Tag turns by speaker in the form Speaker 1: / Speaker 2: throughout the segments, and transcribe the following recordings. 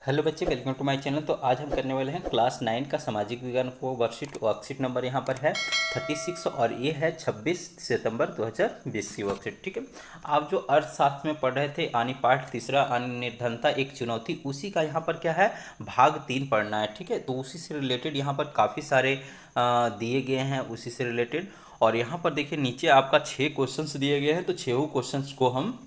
Speaker 1: Hello बच्चे, welcome to my channel. तो आज हम करने वाले हैं क्लास 9 का सामाजिक विज्ञान को वर्कशीट नंबर यहाँ पर है 36 और ये है 26 सितंबर 2020 की वर्कशीट। ठीक है, आप जो अर्थशास्त्र में पढ़ रहे थे आनी पाठ तीसरा आनी निर्धनता एक चुनौती, उसी का यहाँ पर क्या है भाग 3 पढ़ना है। ठीक है, तो उसी से रिलेटेड यहाँ पर काफ़ी सारे दिए गए हैं उसी से रिलेटेड। और यहाँ पर देखिए नीचे आपका 6 क्वेश्चंस दिए गए हैं, तो 6 क्वेश्चंस को हम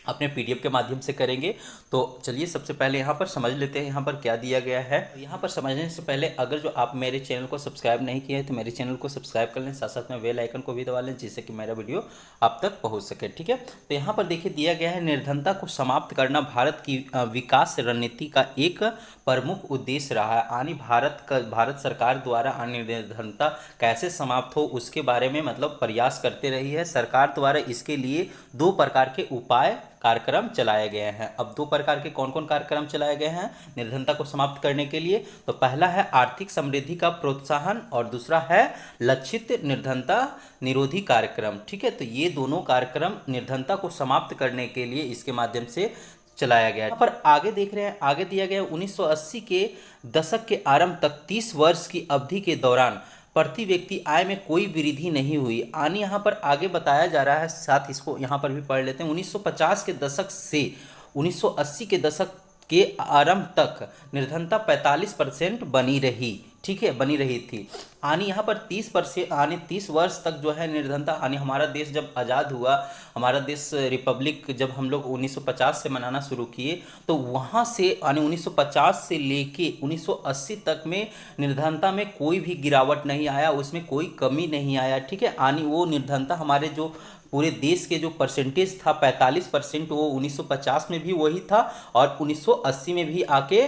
Speaker 1: अपने पीडीएफ के माध्यम से करेंगे। तो चलिए सबसे पहले यहाँ पर समझ लेते हैं यहाँ पर क्या दिया गया है। यहाँ पर समझने से पहले अगर जो आप मेरे चैनल को सब्सक्राइब नहीं किए हैं तो मेरे चैनल को सब्सक्राइब कर लें, साथ साथ में बेल आइकन को भी दबा लें जिससे कि मेरा वीडियो आप तक पहुँच सके। ठीक है, तो यहाँ पर देखिए दिया गया है निर्धनता को समाप्त करना भारत की विकास रणनीति का एक प्रमुख उद्देश्य रहा है। यानी भारत सरकार द्वारा निर्धनता कैसे समाप्त हो उसके बारे में मतलब प्रयास करते रही है। सरकार द्वारा इसके लिए 2 प्रकार के उपाय कार्यक्रम चलाए गए हैं। अब 2 प्रकार के कौन कौन कार्यक्रम चलाए गए हैं निर्धनता को समाप्त करने के लिए? तो पहला है आर्थिक समृद्धि का प्रोत्साहन और दूसरा है लक्षित निर्धनता निरोधी कार्यक्रम। ठीक है, तो ये दोनों कार्यक्रम निर्धनता को समाप्त करने के लिए इसके माध्यम से चलाया गया। यहाँ पर आगे देख रहे हैं, आगे दिया गया 1980 के दशक के आरंभ तक 30 वर्ष की अवधि के दौरान प्रति व्यक्ति आय में कोई वृद्धि नहीं हुई। आनी यहाँ पर आगे बताया जा रहा है, साथ इसको यहाँ पर भी पढ़ लेते हैं। 1950 के दशक से 1980 के दशक के आरंभ तक निर्धनता 45% बनी रही। ठीक है, बनी रही थी। आनी यहाँ पर 30% आने 30 वर्ष तक जो है निर्धनता आनी हमारा देश जब आज़ाद हुआ, हमारा देश रिपब्लिक जब हम लोग 1950 से मनाना शुरू किए तो वहाँ से आने 1950 से लेके 1980 तक में निर्धनता में कोई भी गिरावट नहीं आया, उसमें कोई कमी नहीं आया। ठीक है, आनी वो निर्धनता हमारे जो पूरे देश के जो परसेंटेज था 45%, वो 1950 में भी वही था और 1980 में भी आके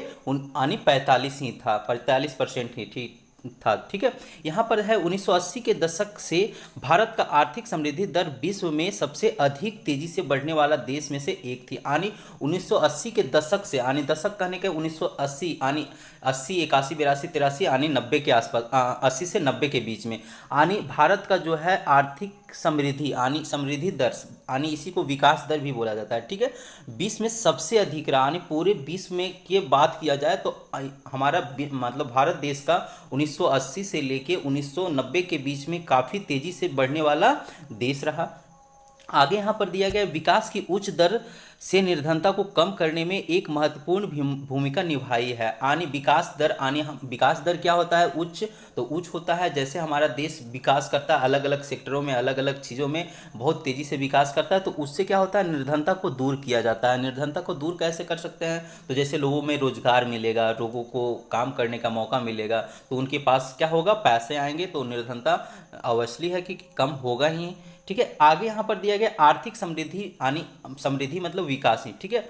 Speaker 1: आनी 45 ही था, 45% ही ठीक था। ठीक है, यहाँ पर है 1980 के दशक से भारत का आर्थिक समृद्धि दर विश्व में सबसे अधिक तेजी से बढ़ने वाला देश में से एक थी। आनी 1980 के दशक से आनी दशक कहने के 1980 आनी 80 81 82 83 आनी 90 के आसपास 80 से 90 के बीच में आनी भारत का जो है आर्थिक समृद्धि आनी समृद्धि दर आनी इसी को विकास दर भी बोला जाता है। ठीक है, विश्व में सबसे अधिक रहा। आनी पूरे विश्व में की बात किया जाए तो हमारा मतलब भारत देश का 1980 से लेके 1990 के बीच में काफ़ी तेज़ी से बढ़ने वाला देश रहा। आगे यहाँ पर दिया गया विकास की उच्च दर से निर्धनता को कम करने में एक महत्वपूर्ण भूमिका निभाई है। आनी विकास दर विकास दर क्या होता है? उच्च। तो उच्च होता है जैसे हमारा देश विकास करता है अलग अलग सेक्टरों में, अलग अलग चीज़ों में बहुत तेज़ी से विकास करता है, तो उससे क्या होता है निर्धनता को दूर किया जाता है। निर्धनता को दूर कैसे कर सकते हैं? तो जैसे लोगों में रोजगार मिलेगा, लोगों को काम करने का मौका मिलेगा, तो उनके पास क्या होगा, पैसे आएंगे, तो निर्धनता अवश्य है कि कम होगा ही। ठीक है, आगे यहाँ पर दिया गया आर्थिक समृद्धि आनी समृद्धि मतलब विकास ही। ठीक है,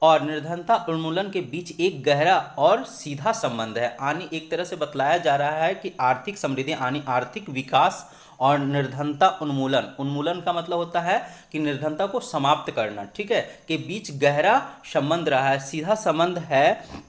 Speaker 1: और निर्धनता उन्मूलन के बीच एक गहरा और सीधा संबंध है। आनी एक तरह से बतलाया जा रहा है कि आर्थिक समृद्धि आनी आर्थिक विकास और निर्धनता उन्मूलन, उन्मूलन का मतलब होता है कि निर्धनता को समाप्त करना, ठीक है, के बीच गहरा संबंध रहा है, सीधा संबंध है।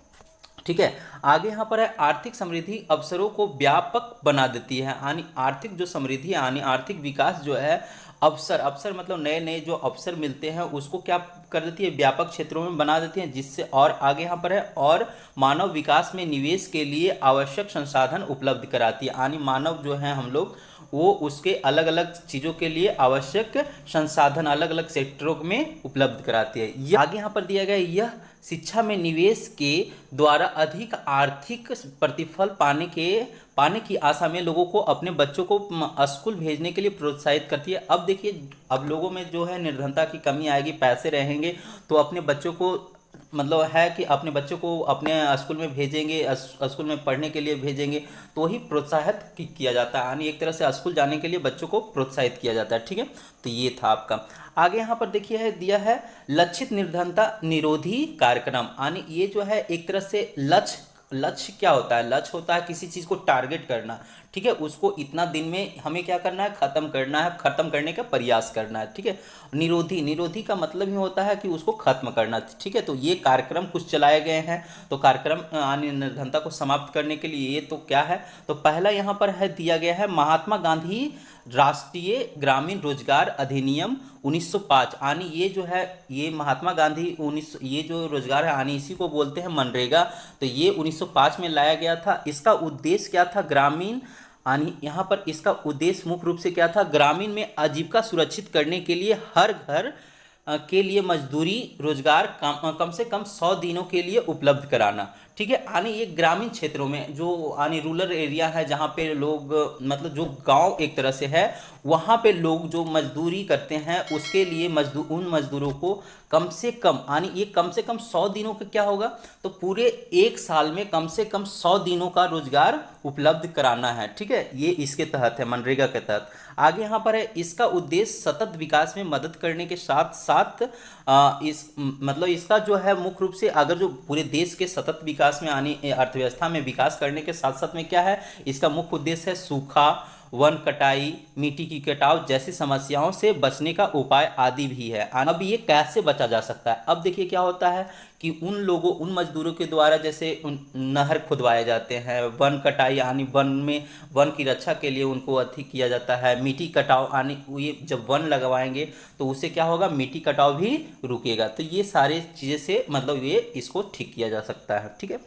Speaker 1: ठीक है, आगे यहाँ पर है आर्थिक समृद्धि अवसरों को व्यापक बना देती है। यानी आर्थिक जो समृद्धि यानी आर्थिक विकास जो है अवसर मतलब नए नए जो अवसर मिलते हैं उसको क्या कर देती है, व्यापक क्षेत्रों में बना देती है, जिससे और आगे यहाँ पर है और मानव विकास में निवेश के लिए आवश्यक संसाधन उपलब्ध कराती है। यानी मानव जो है हम लोग वो उसके अलग अलग चीज़ों के लिए आवश्यक संसाधन अलग अलग सेक्टरों में उपलब्ध कराती है। आगे यहाँ पर दिया गया यह शिक्षा में निवेश के द्वारा अधिक आर्थिक प्रतिफल पाने की आशा में लोगों को अपने बच्चों को स्कूल भेजने के लिए प्रोत्साहित करती है। अब देखिए अब लोगों में जो है निर्धनता की कमी आएगी, पैसे रहेंगे तो अपने बच्चों को मतलब है कि अपने बच्चों को अपने स्कूल में भेजेंगे, स्कूल में पढ़ने के लिए भेजेंगे, तो ही प्रोत्साहित किया जाता है। यानी एक तरह से स्कूल जाने के लिए बच्चों को प्रोत्साहित किया जाता है। ठीक है, तो ये था आपका। आगे यहाँ पर देखिए है दिया है लक्षित निर्धनता निरोधी कार्यक्रम। यानी ये जो है एक तरह से लक्ष्य क्या होता है? लक्ष्य होता है किसी चीज़ को टारगेट करना। ठीक है, उसको इतना दिन में हमें क्या करना है, खत्म करना है, खत्म करने का प्रयास करना है। ठीक है, निरोधी का मतलब ही होता है कि उसको खत्म करना। ठीक है, तो ये कार्यक्रम कुछ चलाए गए हैं। तो कार्यक्रम निर्धनता को समाप्त करने के लिए ये तो क्या है, तो पहला यहाँ पर है दिया गया है महात्मा गांधी राष्ट्रीय ग्रामीण रोजगार अधिनियम 1905 यानी ये जो है ये महात्मा गांधी 19 ये जो रोजगार है यानी इसी को बोलते हैं मनरेगा। तो ये 1905 में लाया गया था। इसका उद्देश्य क्या था? ग्रामीण यानी यहाँ पर इसका उद्देश्य मुख्य रूप से क्या था? ग्रामीण में आजीविका सुरक्षित करने के लिए हर घर के लिए मजदूरी रोजगार कम से कम 100 दिनों के लिए उपलब्ध कराना। ठीक है, यानी ये ग्रामीण क्षेत्रों में जो यानी रूरल एरिया है जहाँ पे लोग मतलब जो गांव एक तरह से है वहाँ पे लोग जो मजदूरी करते हैं उसके लिए उन मजदूरों को कम से कम यानी ये कम से कम 100 दिनों का क्या होगा? तो पूरे एक साल में कम से कम 100 दिनों का रोजगार उपलब्ध कराना है। ठीक है, ये इसके तहत है, मनरेगा के तहत। आगे यहाँ पर है इसका उद्देश्य सतत विकास में मदद करने के साथ साथ इस मतलब इसका जो है मुख्य रूप से अगर जो पूरे देश के सतत विकास में यानी अर्थव्यवस्था में विकास करने के साथ साथ में क्या है? इसका मुख्य उद्देश्य है सूखा, वन कटाई, मिट्टी की कटाव जैसी समस्याओं से बचने का उपाय आदि भी है। अब ये कैसे बचा जा सकता है? अब देखिए क्या होता है कि उन मजदूरों के द्वारा जैसे नहर खुदवाए जाते हैं, वन कटाई यानी वन की रक्षा के लिए उनको अधिक किया जाता है, मिट्टी कटाव यानी ये जब वन लगवाएंगे तो उससे क्या होगा? मिट्टी कटाव भी रुकेगा। तो ये सारे चीज़ें से मतलब ये इसको ठीक किया जा सकता है। ठीक है,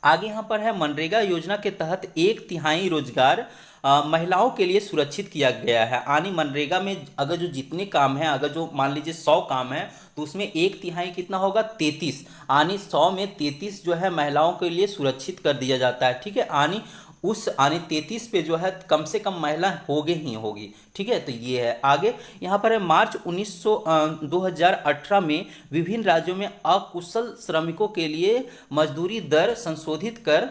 Speaker 1: आगे यहाँ पर है मनरेगा योजना के तहत 1/3 रोजगार महिलाओं के लिए सुरक्षित किया गया है। यानी मनरेगा में अगर जो जितने काम हैं अगर जो मान लीजिए 100 काम है तो उसमें 1/3 कितना होगा? 33 यानी 100 में 33 जो है महिलाओं के लिए सुरक्षित कर दिया जाता है। ठीक है, यानी उस यानी 33 पे जो है कम से कम महिला होगी ही होगी। ठीक है, तो ये है। आगे यहाँ पर है मार्च 2018 में विभिन्न राज्यों में अकुशल श्रमिकों के लिए मजदूरी दर संशोधित कर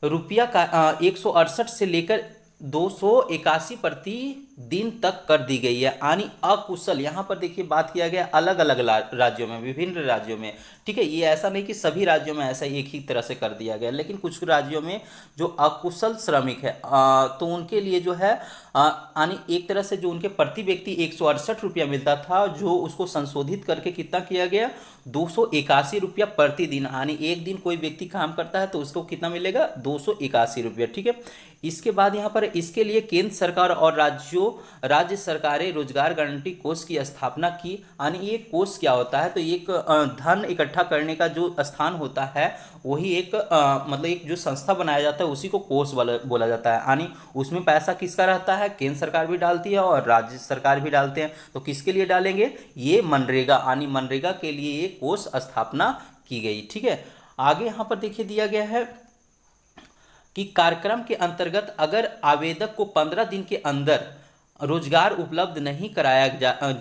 Speaker 1: रुपया का 168 से लेकर 281 प्रति दिन तक कर दी गई है। यानी अकुशल यहाँ पर देखिए बात किया गया अलग अलग राज्यों में, विभिन्न राज्यों में। ठीक है, ये ऐसा नहीं कि सभी राज्यों में ऐसा एक ही तरह से कर दिया गया, लेकिन कुछ राज्यों में जो अकुशल श्रमिक है तो उनके लिए जो है यानी एक तरह से जो उनके प्रति व्यक्ति 168 रुपया मिलता था जो उसको संशोधित करके कितना किया गया? 281 रुपया प्रतिदिन। यानी एक दिन कोई व्यक्ति काम करता है तो उसको कितना मिलेगा? 281 रुपया। ठीक है, इसके बाद यहाँ पर इसके लिए केंद्र सरकार और राज्य सरकारें रोजगार गारंटी कोष की स्थापना की। यानी ये कोष क्या होता है? तो एक धन इकट्ठा करने का जो स्थान होता है वही एक मतलब एक जो संस्था बनाया जाता है उसी को कोष बोला जाता है। यानी उसमें पैसा किसका रहता है? केंद्र सरकार भी डालती है और राज्य सरकार भी डालते हैं। तो किसके लिए डालेंगे? ये मनरेगा यानी मनरेगा के लिए ये कोष स्थापना की गई। ठीक है, आगे यहाँ पर देखिए दिया गया है कि कार्यक्रम के अंतर्गत अगर आवेदक को 15 दिन के अंदर रोजगार उपलब्ध नहीं कराया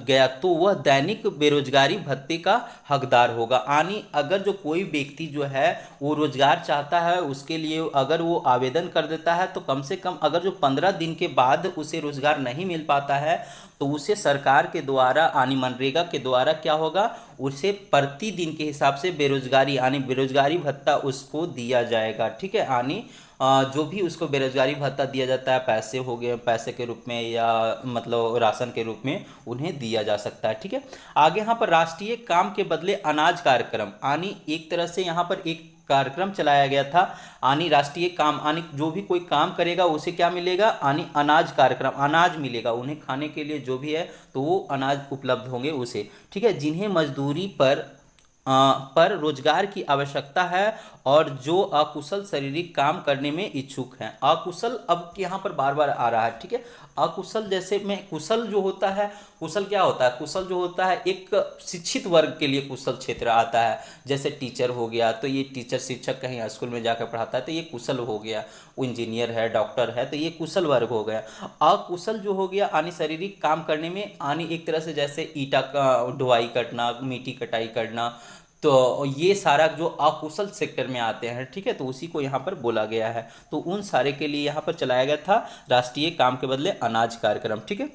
Speaker 1: गया तो वह दैनिक बेरोजगारी भत्ते का हकदार होगा। यानी अगर जो कोई व्यक्ति जो है वो रोजगार चाहता है उसके लिए अगर वो आवेदन कर देता है तो कम से कम अगर जो 15 दिन के बाद उसे रोजगार नहीं मिल पाता है तो उसे सरकार के द्वारा यानी मनरेगा के द्वारा क्या होगा? उसे प्रतिदिन के हिसाब से बेरोजगारी यानी बेरोजगारी भत्ता उसको दिया जाएगा। ठीक है, यानी जो भी उसको बेरोजगारी भत्ता दिया जाता है पैसे हो गए पैसे के रूप में या मतलब राशन के रूप में उन्हें दिया जा सकता है। ठीक है, आगे यहाँ पर राष्ट्रीय काम के बदले अनाज कार्यक्रम यानी एक तरह से यहाँ पर एक कार्यक्रम चलाया गया था। यानी राष्ट्रीय काम यानी जो भी कोई काम करेगा उसे क्या मिलेगा? यानी अनाज कार्यक्रम, अनाज मिलेगा उन्हें खाने के लिए जो भी है तो वो अनाज उपलब्ध होंगे उसे। ठीक है, जिन्हें मजदूरी पर रोजगार की आवश्यकता है और जो अकुशल शारीरिक काम करने में इच्छुक हैं। अकुशल अब यहाँ पर बार बार आ रहा है। ठीक है, अकुशल जैसे में कुशल जो होता है, कुशल क्या होता है? कुशल जो होता है एक शिक्षित वर्ग के लिए कुशल क्षेत्र आता है। जैसे टीचर हो गया तो ये टीचर शिक्षक कहीं स्कूल में जाकर पढ़ाता है तो ये कुशल हो गया। वो इंजीनियर है, डॉक्टर है तो ये कुशल वर्ग हो गया। अकुशल जो हो गया यानी शारीरिक काम करने में यानी एक तरह से जैसे ईटा का ढुआई करना, मिट्टी कटाई करना, तो ये सारा जो अकुशल सेक्टर में आते हैं। ठीक है, तो उसी को यहाँ पर बोला गया है। तो उन सारे के लिए यहाँ पर चलाया गया था राष्ट्रीय काम के बदले अनाज कार्यक्रम। ठीक है,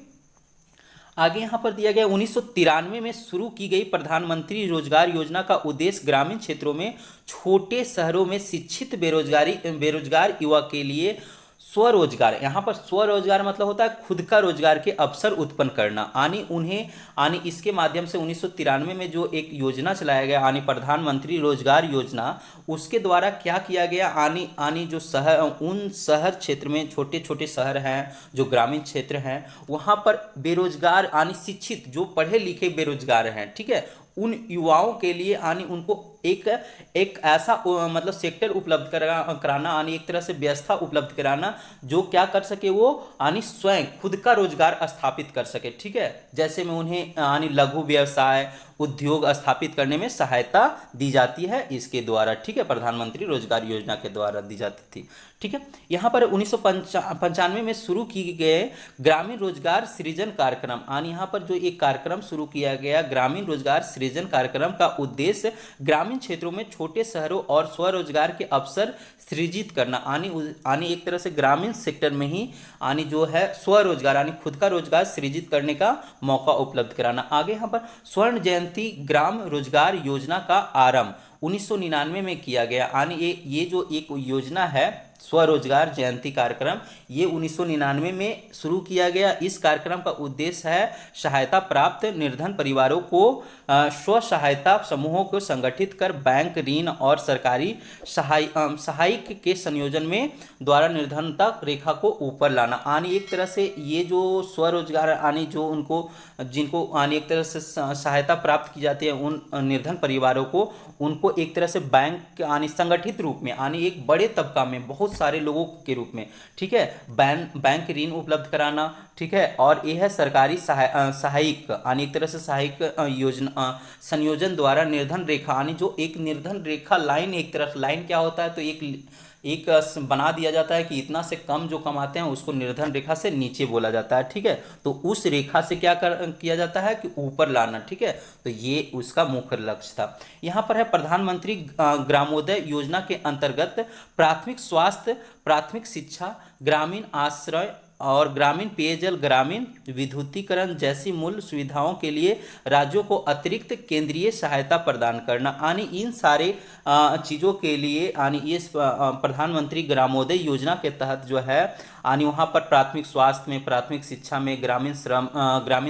Speaker 1: आगे यहाँ पर दिया गया 1993 में शुरू की गई प्रधानमंत्री रोजगार योजना का उद्देश्य ग्रामीण क्षेत्रों में छोटे शहरों में शिक्षित बेरोजगार युवा के लिए स्वरोजगार, यहाँ पर स्वरोजगार मतलब होता है खुद का रोजगार के अवसर उत्पन्न करना। आनी उन्हें आनी इसके माध्यम से 1993 में जो एक योजना चलाया गया आनी प्रधानमंत्री रोजगार योजना, उसके द्वारा क्या किया गया, आनी आनी जो शहर, उन शहर क्षेत्र में छोटे छोटे शहर हैं जो ग्रामीण क्षेत्र हैं, वहाँ पर बेरोजगार आनी शिक्षित जो पढ़े लिखे बेरोजगार हैं, ठीक है, उन युवाओं के लिए आनी उनको एक एक ऐसा मतलब सेक्टर उपलब्ध कराना आनी एक तरह से व्यवस्था उपलब्ध कराना जो क्या कर सके, वो आनी स्वयं खुद का रोजगार स्थापित कर सके, ठीक है। जैसे में उन्हें आनी लघु व्यवसाय उद्योग स्थापित करने में सहायता दी जाती है इसके द्वारा, ठीक है, प्रधानमंत्री रोजगार योजना के द्वारा दी जाती थी, ठीक है। यहाँ पर 1995 में शुरू किए गए ग्रामीण रोजगार सृजन कार्यक्रम, आनी यहाँ पर जो एक कार्यक्रम शुरू किया गया ग्रामीण रोजगार सृजन कार्यक्रम का उद्देश्य ग्रामीण क्षेत्रों में छोटे शहरों और स्वरोजगार के अवसर सृजित करना, आनी एक तरह से ग्रामीण सेक्टर में ही आनी जो है स्वरोजगार आनी खुद का रोजगार सृजित करने का मौका उपलब्ध कराना। आगे यहाँ पर स्वर्ण जयंती ग्राम रोजगार योजना का आरंभ 1999 में किया गया, आनी ये जो एक योजना है स्वरोजगार जयंती कार्यक्रम, ये 1999 में शुरू किया गया। इस कार्यक्रम का उद्देश्य है सहायता प्राप्त निर्धन परिवारों को स्व सहायता समूहों को संगठित कर बैंक ऋण और सरकारी सहायक के संयोजन में द्वारा निर्धनता रेखा को ऊपर लाना। आनी एक तरह से ये जो स्वरोजगार आनी जो उनको जिनको आनी एक तरह से सहायता प्राप्त की जाती है उन निर्धन परिवारों को, उनको एक तरह से बैंक आनी संगठित रूप में आनी एक बड़े तबका में बहुत सारे लोगों के रूप में, ठीक है, बैंक ऋण उपलब्ध कराना, ठीक है, और यह है सरकारी सहायक आनी एक तरह से सहायक योजना संयोजन द्वारा निर्धन रेखा आनी जो एक निर्धन रेखा लाइन, एक तरफ लाइन क्या होता है तो एक बना दिया जाता है कि इतना से कम जो कमाते हैं उसको निर्धन रेखा से नीचे बोला जाता है, ठीक है, तो उस रेखा से क्या किया जाता है कि ऊपर लाना, ठीक है, तो ये उसका मुख्य लक्ष्य था। यहाँ पर है प्रधानमंत्री ग्रामोदय योजना के अंतर्गत प्राथमिक स्वास्थ्य, प्राथमिक शिक्षा, ग्रामीण आश्रय और ग्रामीण पेयजल, ग्रामीण विद्युतीकरण जैसी मूल सुविधाओं के लिए राज्यों को अतिरिक्त केंद्रीय सहायता प्रदान करना, आनी इन सारे चीज़ों के लिए आनी इस प्रधानमंत्री ग्रामोदय योजना के तहत जो है आनी वहाँ पर प्राथमिक स्वास्थ्य में, प्राथमिक शिक्षा में, ग्रामीण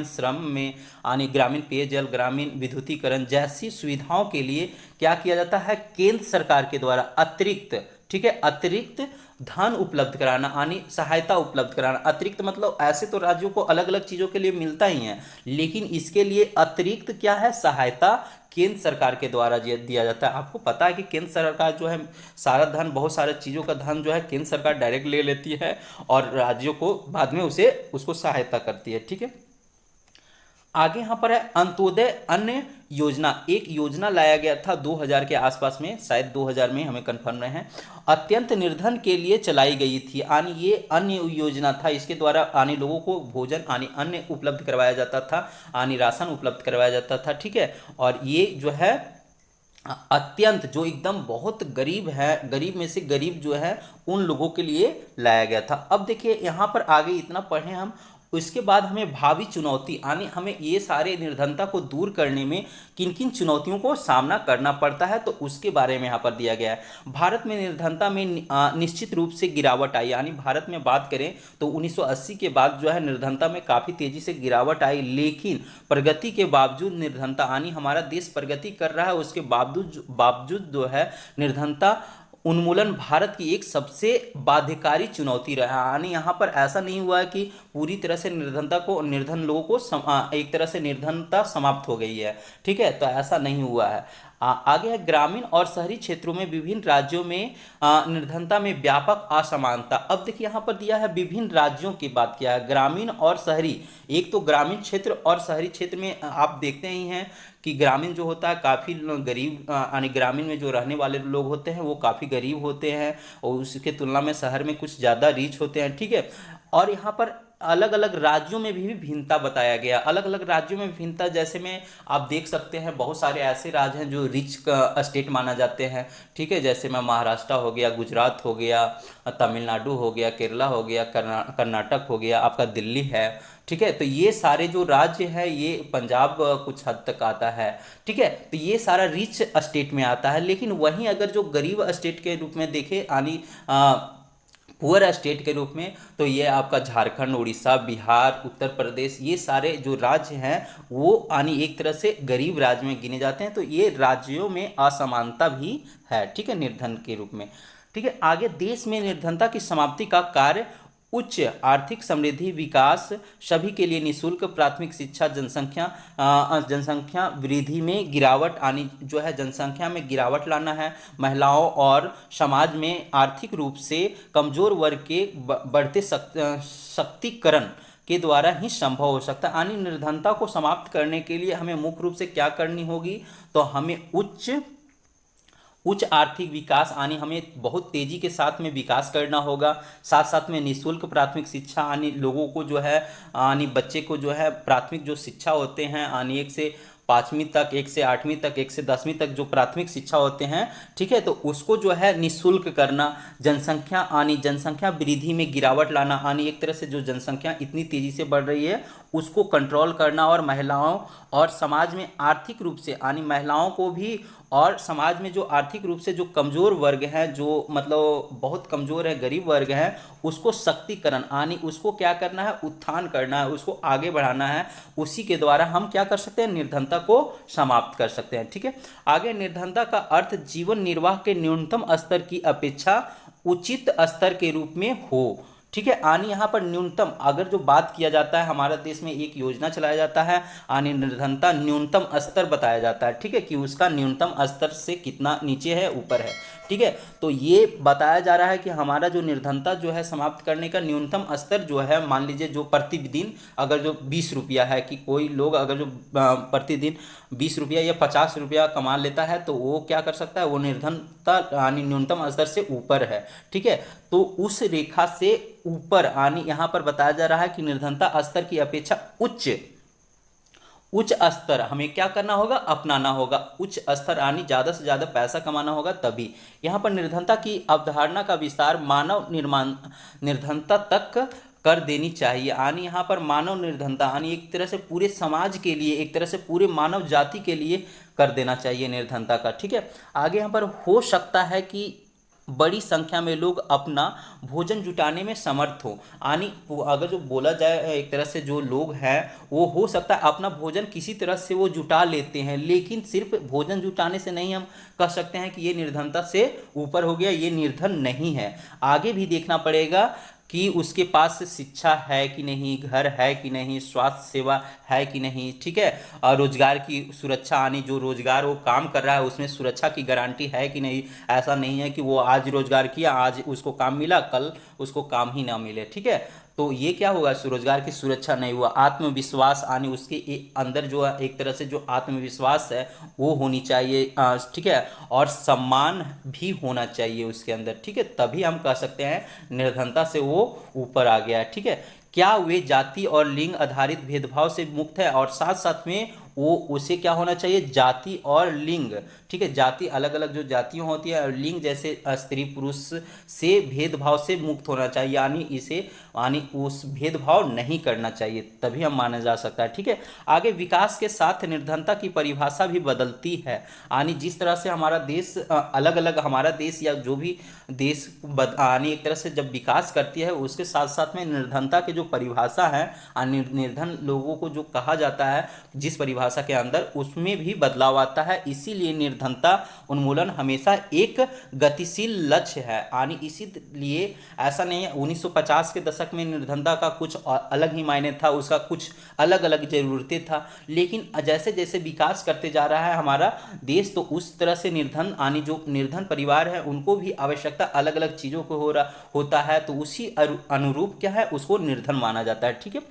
Speaker 1: श्रम में, आनी ग्रामीण पेयजल, ग्रामीण विद्युतीकरण जैसी सुविधाओं के लिए क्या किया जाता है, केंद्र सरकार के द्वारा अतिरिक्त, ठीक है, अतिरिक्त धन उपलब्ध कराना, आनी सहायता उपलब्ध कराना। अतिरिक्त मतलब ऐसे तो राज्यों को अलग अलग चीज़ों के लिए मिलता ही है, लेकिन इसके लिए अतिरिक्त क्या है, सहायता केंद्र सरकार के द्वारा दिया जाता है। आपको पता है कि केंद्र सरकार जो है सारा धन, बहुत सारे चीज़ों का धन जो है केंद्र सरकार डायरेक्ट ले लेती है और राज्यों को बाद में उसको सहायता करती है, ठीक है। आगे यहाँ पर है अंत्योदय अन्य योजना, एक योजना लाया गया था 2000 के आसपास में, शायद 2000 में, हमें कंफर्म नहीं है, अत्यंत निर्धन के लिए चलाई गई थी, आनी ये अन्य योजना था, इसके द्वारा आने लोगों को भोजन आनी अन्य उपलब्ध करवाया जाता था, आनी राशन उपलब्ध करवाया जाता था, ठीक है, और ये जो है अत्यंत जो एकदम बहुत गरीब है, गरीब में से गरीब जो है उन लोगों के लिए लाया गया था। अब देखिए यहाँ पर आगे इतना पढ़े हम, उसके बाद हमें भावी चुनौती आनी, हमें ये सारे निर्धनता को दूर करने में किन किन चुनौतियों को सामना करना पड़ता है तो उसके बारे में यहाँ पर दिया गया है। भारत में निर्धनता में निश्चित रूप से गिरावट आई, यानी भारत में बात करें तो 1980 के बाद जो है निर्धनता में काफ़ी तेज़ी से गिरावट आई, लेकिन प्रगति के बावजूद निर्धनता आनी हमारा देश प्रगति कर रहा है, उसके बावजूद जो है निर्धनता उन्मूलन भारत की एक सबसे बाध्यकारी चुनौती रहा। यानी यहाँ पर ऐसा नहीं हुआ है कि पूरी तरह से निर्धन लोगों को एक तरह से निर्धनता समाप्त हो गई है, ठीक है, तो ऐसा नहीं हुआ है। आगे है ग्रामीण और शहरी क्षेत्रों में विभिन्न राज्यों में निर्धनता में व्यापक असमानता। अब देखिए यहाँ पर दिया है विभिन्न राज्यों की बात किया है, ग्रामीण और शहरी, एक तो ग्रामीण क्षेत्र और शहरी क्षेत्र में आप देखते ही हैं कि ग्रामीण जो होता है काफ़ी गरीब, यानी ग्रामीण में जो रहने वाले लोग होते हैं वो काफ़ी गरीब होते हैं और उसके तुलना में शहर में कुछ ज़्यादा रीच होते हैं, ठीक है। और यहाँ पर अलग अलग राज्यों में भी भिन्नता बताया गया, अलग अलग राज्यों में भिन्नता, जैसे में आप देख सकते हैं बहुत सारे ऐसे राज्य हैं जो रिच स्टेट माना जाते हैं, ठीक है, जैसे में महाराष्ट्र हो गया, गुजरात हो गया, तमिलनाडु हो गया, केरला हो गया, कर्नाटक हो गया, आपका दिल्ली है, ठीक है, तो ये सारे जो राज्य है ये पंजाब कुछ हद तक आता है, ठीक है, तो ये सारा रिच स्टेट में आता है। लेकिन वहीं अगर जो गरीब स्टेट के रूप में देखें, यानी पुअर स्टेट के रूप में, तो ये आपका झारखंड, उड़ीसा, बिहार, उत्तर प्रदेश, ये सारे जो राज्य हैं वो यानी एक तरह से गरीब राज्य में गिने जाते हैं। तो ये राज्यों में असमानता भी है, ठीक है, निर्धन के रूप में। ठीक है, आगे देश में निर्धनता की समाप्ति का कार्य उच्च आर्थिक समृद्धि, विकास, सभी के लिए निःशुल्क प्राथमिक शिक्षा, जनसंख्या वृद्धि में गिरावट आनी, जो है जनसंख्या में गिरावट लाना है, महिलाओं और समाज में आर्थिक रूप से कमजोर वर्ग के बढ़ते शक्तिकरण के द्वारा ही संभव हो सकता है। यानी निर्धनता को समाप्त करने के लिए हमें मुख्य रूप से क्या करनी होगी, तो हमें उच्च आर्थिक विकास यानी हमें बहुत तेजी के साथ में विकास करना होगा। साथ साथ में निःशुल्क प्राथमिक शिक्षा यानी लोगों को जो है यानी बच्चे को जो है प्राथमिक जो शिक्षा होते हैं यानी 1 से 5वीं तक, 1 से 8वीं तक, 1 से 10वीं तक जो प्राथमिक शिक्षा होते हैं, ठीक है, तो उसको जो है निःशुल्क करना। जनसंख्या वृद्धि में गिरावट लाना यानी एक तरह से जो जनसंख्या इतनी तेजी से बढ़ रही है उसको कंट्रोल करना, और महिलाओं और समाज में आर्थिक रूप से यानी महिलाओं को भी और समाज में जो आर्थिक रूप से जो कमज़ोर वर्ग है, जो मतलब बहुत कमज़ोर है, गरीब वर्ग है, उसको शक्तिकरण यानी उसको क्या करना है, उत्थान करना है, उसको आगे बढ़ाना है। उसी के द्वारा हम क्या कर सकते हैं, निर्धनता को समाप्त कर सकते हैं। ठीक है, आगे निर्धनता का अर्थ जीवन निर्वाह के न्यूनतम स्तर की अपेक्षा उचित स्तर के रूप में हो। ठीक है, यानी यहाँ पर न्यूनतम अगर जो बात किया जाता है, हमारे देश में एक योजना चलाया जाता है यानी निर्धनता न्यूनतम स्तर बताया जाता है। ठीक है, कि उसका न्यूनतम स्तर से कितना नीचे है, ऊपर है। ठीक है, तो ये बताया जा रहा है कि हमारा जो निर्धनता जो है समाप्त करने का न्यूनतम स्तर जो है, मान लीजिए जो प्रतिदिन अगर जो 20 रुपया है, कि कोई लोग अगर जो प्रतिदिन 20 रुपया या 50 रुपया कमा लेता है तो वो क्या कर सकता है, वो निर्धनता यानी न्यूनतम स्तर से ऊपर है। ठीक है, तो उस रेखा से ऊपर यानी यहाँ पर बताया जा रहा है कि निर्धनता स्तर की अपेक्षा उच्च स्तर हमें क्या करना होगा, अपनाना होगा। उच्च स्तर यानी ज़्यादा से ज़्यादा पैसा कमाना होगा तभी। यहाँ पर निर्धनता की अवधारणा का विस्तार मानव निर्धनता तक कर देनी चाहिए। यानी यहाँ पर मानव निर्धनता यानी एक तरह से पूरे समाज के लिए, एक तरह से पूरे मानव जाति के लिए कर देना चाहिए निर्धनता का। ठीक है, आगे यहाँ पर हो सकता है कि बड़ी संख्या में लोग अपना भोजन जुटाने में समर्थ हो। यानी अगर जो बोला जाए एक तरह से जो लोग हैं वो हो सकता है अपना भोजन किसी तरह से वो जुटा लेते हैं, लेकिन सिर्फ भोजन जुटाने से नहीं हम कह सकते हैं कि ये निर्धनता से ऊपर हो गया, ये निर्धन नहीं है। आगे भी देखना पड़ेगा कि उसके पास शिक्षा है कि नहीं, घर है कि नहीं, स्वास्थ्य सेवा है कि नहीं। ठीक है, और रोजगार की सुरक्षा यानी जो रोजगार वो काम कर रहा है उसमें सुरक्षा की गारंटी है कि नहीं। ऐसा नहीं है कि वो आज रोजगार किया, आज उसको काम मिला, कल उसको काम ही ना मिले। ठीक है, तो ये क्या होगा, रोजगार की सुरक्षा नहीं हुआ। आत्मविश्वास यानी उसके अंदर जो है एक तरह से जो आत्मविश्वास है वो होनी चाहिए। ठीक है, और सम्मान भी होना चाहिए उसके अंदर। ठीक है, तभी हम कह सकते हैं निर्धनता से वो ऊपर आ गया है। ठीक है, क्या वे जाति और लिंग आधारित भेदभाव से मुक्त है, और साथ साथ में वो उसे क्या होना चाहिए, जाति और लिंग। ठीक है, जाति अलग अलग जो जातियां होती है और लिंग जैसे स्त्री पुरुष से भेदभाव से मुक्त होना चाहिए, यानी इसे यानी उस भेदभाव नहीं करना चाहिए, तभी हम माना जा सकता है। ठीक है, आगे विकास के साथ निर्धनता की परिभाषा भी बदलती है। यानी जिस तरह से हमारा देश अलग अलग, हमारा देश या जो भी देश यानी एक तरह से जब विकास करती है उसके साथ साथ में निर्धनता की जो परिभाषा है, निर्धन लोगों को जो कहा जाता है जिस परिभाषा के अंदर, उसमें भी बदलाव आता है। इसीलिए निर्धनता उन्मूलन हमेशा एक गतिशील लक्ष्य है। यानी इसीलिए ऐसा नहीं है 1950 के दशक में निर्धनता का कुछ अलग ही मायने था, उसका कुछ अलग अलग जरूरतें था, लेकिन जैसे जैसे विकास करते जा रहा है हमारा देश, तो उस तरह से निर्धन यानी जो निर्धन परिवार है उनको भी आवश्यकता अलग अलग चीज़ों को होता है, तो उसी अनुरूप क्या है, उसको निर्धन माना जाता है। ठीक है,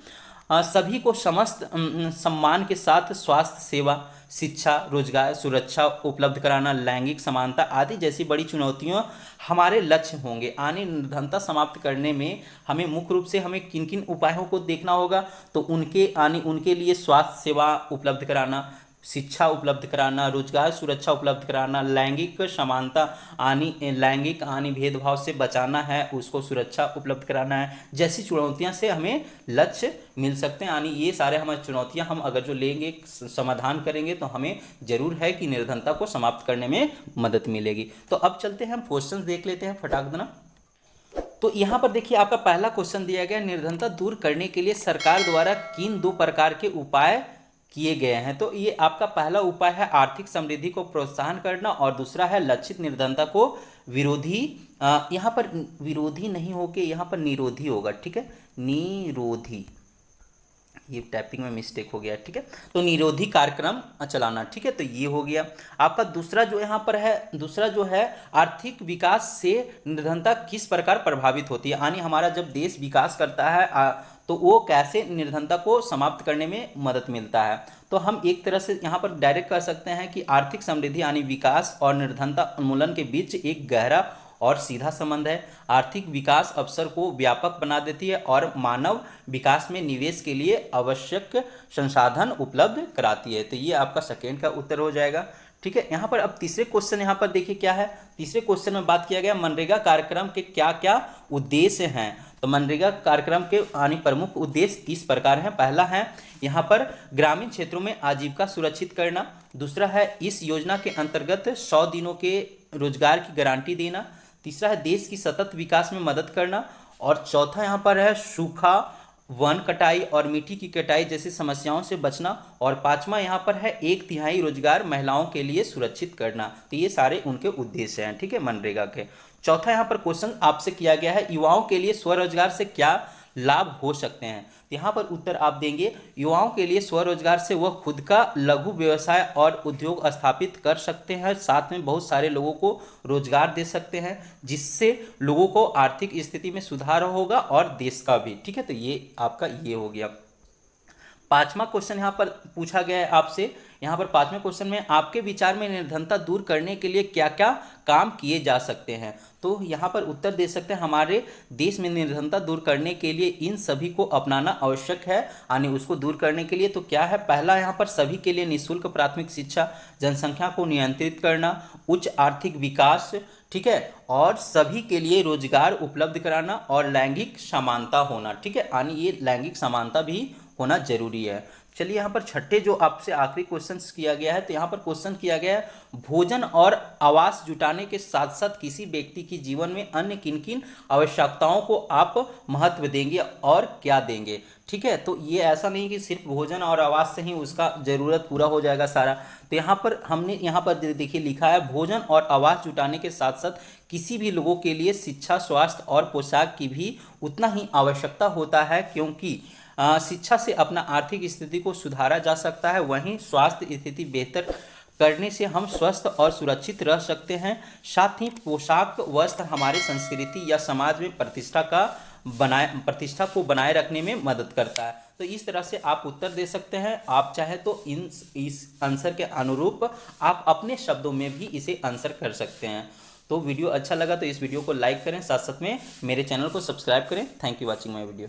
Speaker 1: सभी को समस्त सम्मान के साथ स्वास्थ्य सेवा, शिक्षा, रोजगार, सुरक्षा उपलब्ध कराना, लैंगिक समानता आदि जैसी बड़ी चुनौतियां हमारे लक्ष्य होंगे। यानी निर्धनता समाप्त करने में हमें मुख्य रूप से हमें किन किन उपायों को देखना होगा, तो उनके लिए स्वास्थ्य सेवा उपलब्ध कराना, शिक्षा उपलब्ध कराना, रोजगार सुरक्षा उपलब्ध कराना, लैंगिक समानता लैंगिक भेदभाव से बचाना है, उसको सुरक्षा उपलब्ध कराना है, जैसी चुनौतियां से हमें लक्ष्य मिल सकते हैं। यानी ये सारे हमारी चुनौतियां हम अगर जो लेंगे, समाधान करेंगे, तो हमें जरूर है कि निर्धनता को समाप्त करने में मदद मिलेगी। तो अब चलते हैं हम क्वेश्चन देख लेते हैं फटाक देना। तो यहाँ पर देखिए आपका पहला क्वेश्चन दिया गया, निर्धनता दूर करने के लिए सरकार द्वारा किन 2 प्रकार के उपाय किए गए हैं। तो ये आपका पहला उपाय है आर्थिक समृद्धि को प्रोत्साहन करना, और दूसरा है लक्षित निर्धनता को विरोधी, यहाँ पर विरोधी नहीं होके यहाँ पर निरोधी होगा, ठीक है, निरोधी, ये टाइपिंग में मिस्टेक हो गया, ठीक है, तो निरोधी कार्यक्रम चलाना, ठीक है। तो ये हो गया आपका दूसरा जो यहाँ पर है, दूसरा जो है आर्थिक विकास से निर्धनता किस प्रकार प्रभावित होती है, यानी हमारा जब देश विकास करता है तो वो कैसे निर्धनता को समाप्त करने में मदद मिलता है। तो हम एक तरह से यहाँ पर डायरेक्ट कर सकते हैं कि आर्थिक समृद्धि यानी विकास और निर्धनता उन्मूलन के बीच एक गहरा और सीधा संबंध है। आर्थिक विकास अवसर को व्यापक बना देती है और मानव विकास में निवेश के लिए आवश्यक संसाधन उपलब्ध कराती है। तो ये आपका सेकेंड का उत्तर हो जाएगा, ठीक है। यहाँ पर अब तीसरे क्वेश्चन यहाँ पर देखिए क्या है, तीसरे क्वेश्चन में बात किया गया मनरेगा कार्यक्रम के क्या क्या उद्देश्य हैं। तो मनरेगा कार्यक्रम के यानी प्रमुख उद्देश्य इस प्रकार हैं। पहला है यहाँ पर ग्रामीण क्षेत्रों में आजीविका सुरक्षित करना, दूसरा है इस योजना के अंतर्गत 100 दिनों के रोजगार की गारंटी देना, तीसरा है देश की सतत विकास में मदद करना, और चौथा यहाँ पर है सूखा, वन कटाई और मिट्टी की कटाई जैसी समस्याओं से बचना, और पांचवा यहाँ पर है 1/3 रोजगार महिलाओं के लिए सुरक्षित करना। तो ये सारे उनके उद्देश्य हैं, ठीक है, मनरेगा के। चौथा यहाँ पर क्वेश्चन आपसे किया गया है युवाओं के लिए स्वरोजगार से क्या लाभ हो सकते हैं। यहाँ पर उत्तर आप देंगे युवाओं के लिए स्वरोजगार से वह खुद का लघु व्यवसाय और उद्योग स्थापित कर सकते हैं, साथ में बहुत सारे लोगों को रोजगार दे सकते हैं, जिससे लोगों को आर्थिक स्थिति में सुधार होगा और देश का भी, ठीक है। तो ये आपका ये हो गया। पांचवा क्वेश्चन यहाँ पर पूछा गया है आपसे, यहाँ पर पांचवें क्वेश्चन में आपके विचार में निर्धनता दूर करने के लिए क्या क्या काम किए जा सकते हैं। तो यहाँ पर उत्तर दे सकते हैं हमारे देश में निर्धनता दूर करने के लिए इन सभी को अपनाना आवश्यक है, यानी उसको दूर करने के लिए तो क्या है, पहला यहाँ पर सभी के लिए निःशुल्क प्राथमिक शिक्षा, जनसंख्या को नियंत्रित करना, उच्च आर्थिक विकास, ठीक है, और सभी के लिए रोजगार उपलब्ध कराना, और लैंगिक समानता होना, ठीक है, यानी ये लैंगिक समानता भी होना जरूरी है। चलिए यहाँ पर छठे जो आपसे आखिरी क्वेश्चन किया गया है, तो यहाँ पर क्वेश्चन किया गया है भोजन और आवास जुटाने के साथ साथ किसी व्यक्ति की जीवन में अन्य किन किन आवश्यकताओं को आप महत्व देंगे और क्या देंगे, ठीक है। तो ये ऐसा नहीं कि सिर्फ भोजन और आवास से ही उसका जरूरत पूरा हो जाएगा सारा। तो यहाँ पर हमने यहाँ पर देखिए लिखा है भोजन और आवास जुटाने के साथ साथ किसी भी लोगों के लिए शिक्षा, स्वास्थ्य और पोशाक की भी उतना ही आवश्यकता होता है, क्योंकि शिक्षा से अपना आर्थिक स्थिति को सुधारा जा सकता है, वहीं स्वास्थ्य स्थिति बेहतर करने से हम स्वस्थ और सुरक्षित रह सकते हैं। साथ ही पोशाक वस्त्र हमारे संस्कृति या समाज में प्रतिष्ठा को बनाए रखने में मदद करता है। तो इस तरह से आप उत्तर दे सकते हैं। आप चाहे तो इस आंसर के अनुरूप आप अपने शब्दों में भी इसे आंसर कर सकते हैं। तो वीडियो अच्छा लगा तो इस वीडियो को लाइक करें, साथ साथ में मेरे चैनल को सब्सक्राइब करें। Thank you watching my video.